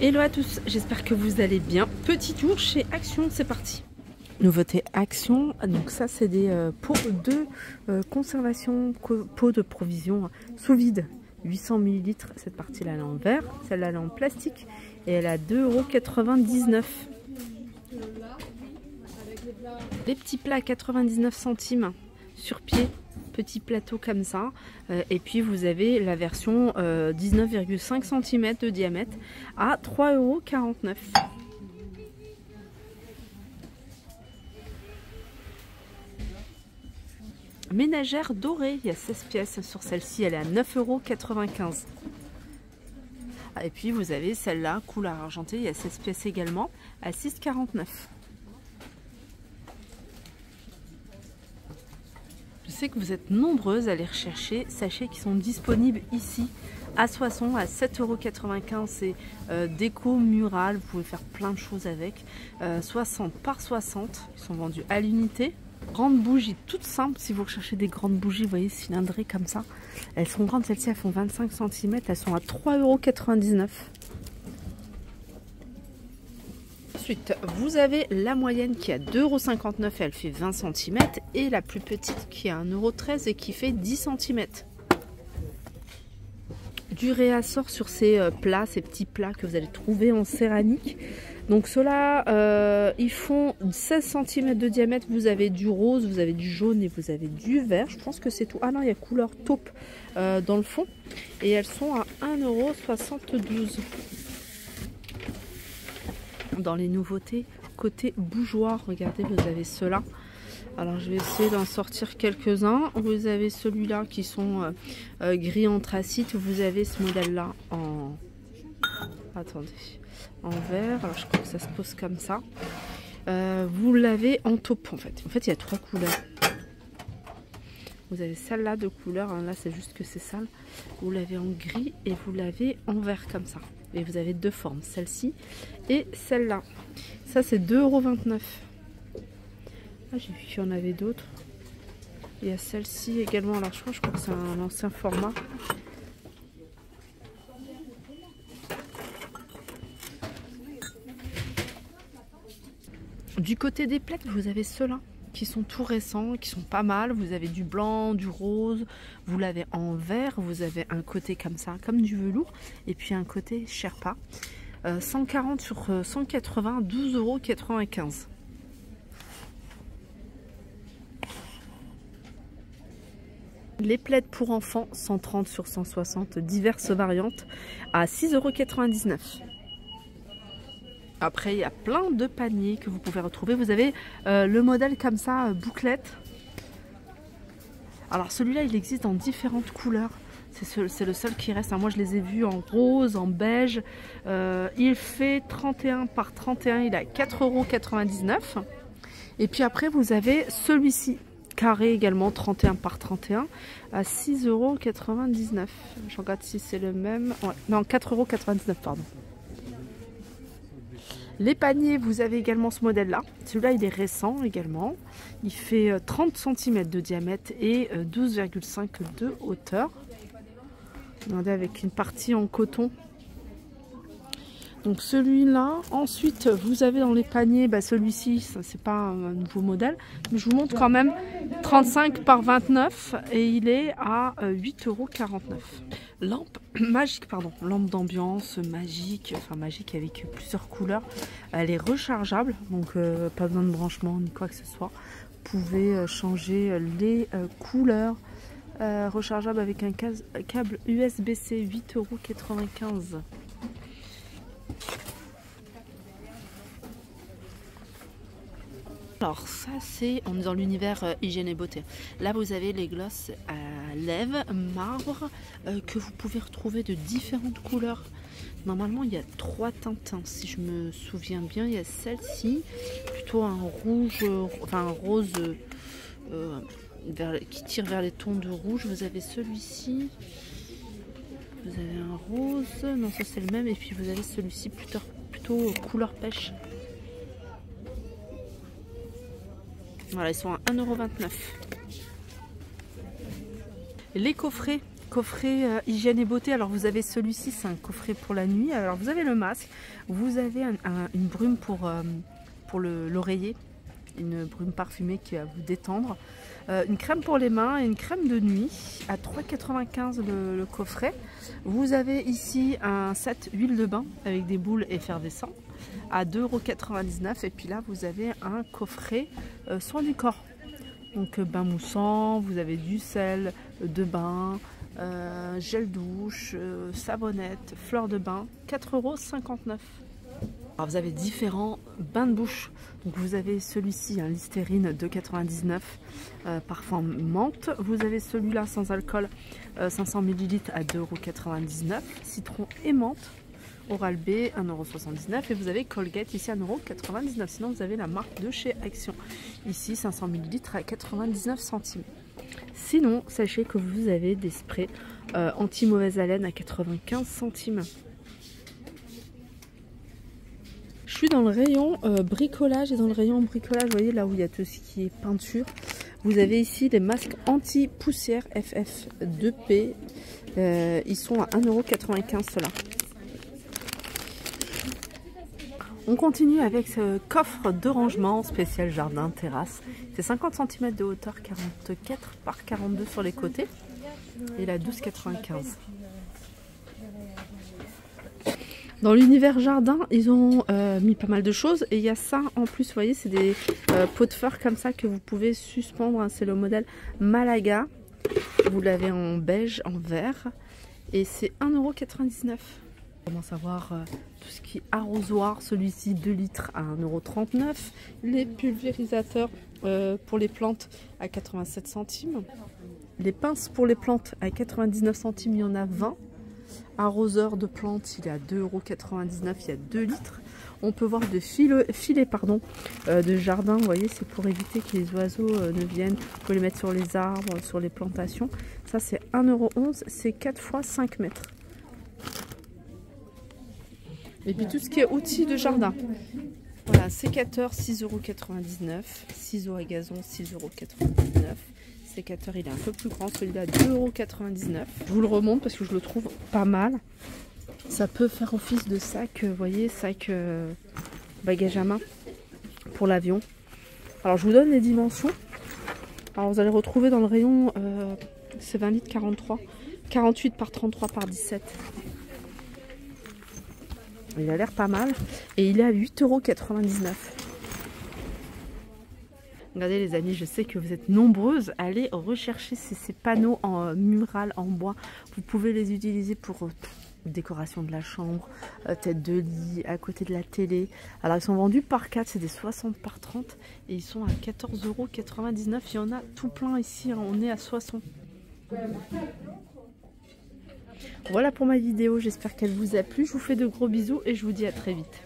Hello à tous, j'espère que vous allez bien. Petit tour chez Action, c'est parti. Nouveauté Action, donc ça c'est des pots de conservation, pots de provision sous vide. 800 ml, cette partie-là elle est en verre, celle-là elle est en plastique et elle a 2,99 €. Les petits plats à 99 centimes sur pied. Petit plateau comme ça, et puis vous avez la version 19,5 cm de diamètre à 3,49 €. Ménagère dorée, il y a 16 pièces sur celle-ci, elle est à 9,95 €. Et puis vous avez celle-là, couleur argentée, il y a 16 pièces également, à 6,49 €. Je sais que vous êtes nombreuses à les rechercher. Sachez qu'ils sont disponibles ici à Soissons à 7,95 €. C'est déco murale. Vous pouvez faire plein de choses avec. 60 par 60. Ils sont vendus à l'unité. Grandes bougies toutes simples. Si vous recherchez des grandes bougies, vous voyez, cylindrées comme ça. Elles sont grandes. Celles-ci, elles font 25 cm. Elles sont à 3,99 €. Ensuite, vous avez la moyenne qui est à 2,59 €, elle fait 20 cm, et la plus petite qui est à 1,13 € et qui fait 10 cm. Du réassort sur ces plats, ces petits plats que vous allez trouver en céramique. Donc ceux-là, ils font 16 cm de diamètre, vous avez du rose, vous avez du jaune et vous avez du vert. Je pense que c'est tout. Ah non, il y a couleur taupe dans le fond. Et elles sont à 1,72 €. Dans les nouveautés côté bougeoir, regardez, vous avez ceux-là. Alors je vais essayer d'en sortir quelques-uns. Vous avez celui-là qui sont gris anthracite. Vous avez ce modèle-là en... Attendez, en vert. Alors je crois que ça se pose comme ça. Vous l'avez en taupe en fait. En fait, il y a 3 couleurs. Vous avez celle-là de couleur. Hein, là, c'est juste que c'est sale. Vous l'avez en gris et vous l'avez en vert comme ça. Et vous avez deux formes, celle-ci et celle-là. Ça, c'est 2,29 €. Ah, j'ai vu qu'il y en avait d'autres. Il y a celle-ci également. Alors, je crois que c'est un ancien format. Du côté des plaques, vous avez ceux-là qui sont tout récents, qui sont pas mal. Vous avez du blanc, du rose, vous l'avez en vert, vous avez un côté comme ça, comme du velours, et puis un côté Sherpa. 140 sur 180, 12,95 €. Les plaids pour enfants, 130 sur 160, diverses variantes, à 6,99 €. Après, il y a plein de paniers que vous pouvez retrouver. Vous avez le modèle comme ça, bouclette. Alors celui-là, il existe dans différentes couleurs. C'est le seul qui reste. Moi, je les ai vus en rose, en beige. Il fait 31 par 31. Il est à 4,99 €. Et puis après, vous avez celui-ci, carré également, 31 par 31, à 6,99 €. Je regarde si c'est le même. Ouais, non, 4,99 €, pardon. Les paniers, vous avez également ce modèle-là. Celui-là, il est récent également. Il fait 30 cm de diamètre et 12,5 de hauteur. Regardez, avec une partie en coton. Donc celui-là. Ensuite, vous avez dans les paniers, celui-ci, c'est pas un nouveau modèle. Mais je vous montre quand même 35 par 29 et il est à 8,49 €. Lampe magique, pardon, lampe d'ambiance magique, enfin magique avec plusieurs couleurs. Elle est rechargeable, donc pas besoin de branchement ni quoi que ce soit. Vous pouvez changer les couleurs. Rechargeable avec un câble USB-C, 8,95 €. Alors ça c'est, on est dans l'univers hygiène et beauté. Là vous avez les glosses à lèvres marbre que vous pouvez retrouver de différentes couleurs. Normalement il y a 3 teintes, hein, si je me souviens bien. Il y a celle-ci, plutôt un rouge, enfin un rose qui tire vers les tons de rouge. Vous avez celui-ci. Vous avez un rose, non ça c'est le même. Et puis vous avez celui-ci plutôt couleur pêche. Voilà, ils sont à 1,29 €. Les coffrets Coffret hygiène et beauté. Alors vous avez celui-ci, c'est un coffret pour la nuit. Alors vous avez le masque, vous avez une brume pour l'oreiller, une brume parfumée qui va vous détendre. Une crème pour les mains et une crème de nuit à 3,95 € le coffret. Vous avez ici un set huile de bain avec des boules effervescentes à 2,99 € et puis là vous avez un coffret soin du corps. Donc bain moussant, vous avez du sel de bain, gel douche, savonnette, fleurs de bain, 4,59 €. Alors vous avez différents bains de bouche. Donc vous avez celui-ci, un Listerine 2,99 €, parfum menthe. Vous avez celui-là sans alcool, 500 ml à 2,99 €, citron et menthe. Oral-B 1,79 € et vous avez Colgate ici à 1,99 €. Sinon vous avez la marque de chez Action. Ici 500 ml à 99 centimes. Sinon sachez que vous avez des sprays anti-mauvaise haleine à 95 centimes. Je suis dans le rayon bricolage et dans le rayon bricolage, vous voyez là où il y a tout ce qui est peinture. Vous avez ici des masques anti-poussière FF2P. Ils sont à 1,95 € ceux-là. On continue avec ce coffre de rangement spécial jardin terrasse. C'est 50 cm de hauteur, 44 par 42 sur les côtés. Et il est à 12,95 €. Dans l'univers jardin, ils ont mis pas mal de choses. Et il y a ça en plus, vous voyez, c'est des pots de fleurs comme ça que vous pouvez suspendre. Hein. C'est le modèle Malaga. Vous l'avez en beige, en vert. Et c'est 1,99 €. On commence à voir tout ce qui est arrosoir. Celui-ci 2 litres à 1,39 €. Les pulvérisateurs pour les plantes à 87 centimes. Les pinces pour les plantes à 99 centimes, il y en a 20. Arroseur de plantes, il est à 2,99 €, il y a 2 litres. On peut voir des filets de jardin, vous voyez, c'est pour éviter que les oiseaux ne viennent. Vous pouvez les mettre sur les arbres, sur les plantations. Ça c'est 1,11 €, c'est 4 x 5 mètres. Et puis tout ce qui est outils de jardin. Voilà, sécateur 6,99 €, ciseaux à gazon 6,99 €. Sécateur, il est un peu plus grand, celui-là 2,99 €. Je vous le remonte parce que je le trouve pas mal. Ça peut faire office de sac, vous voyez, sac bagage à main pour l'avion. Alors je vous donne les dimensions. Alors vous allez retrouver dans le rayon, c'est 20 litres 43, 48 par 33 par 17. Il a l'air pas mal et il est à 8,99 €. Regardez les amis, je sais que vous êtes nombreuses à aller rechercher ces panneaux en mural en bois. Vous pouvez les utiliser pour décoration de la chambre, tête de lit, à côté de la télé. Alors ils sont vendus par 4, c'est des 60 par 30 et ils sont à 14,99 €. Il y en a tout plein ici, hein, on est à 60. Voilà pour ma vidéo, j'espère qu'elle vous a plu. Je vous fais de gros bisous et je vous dis à très vite.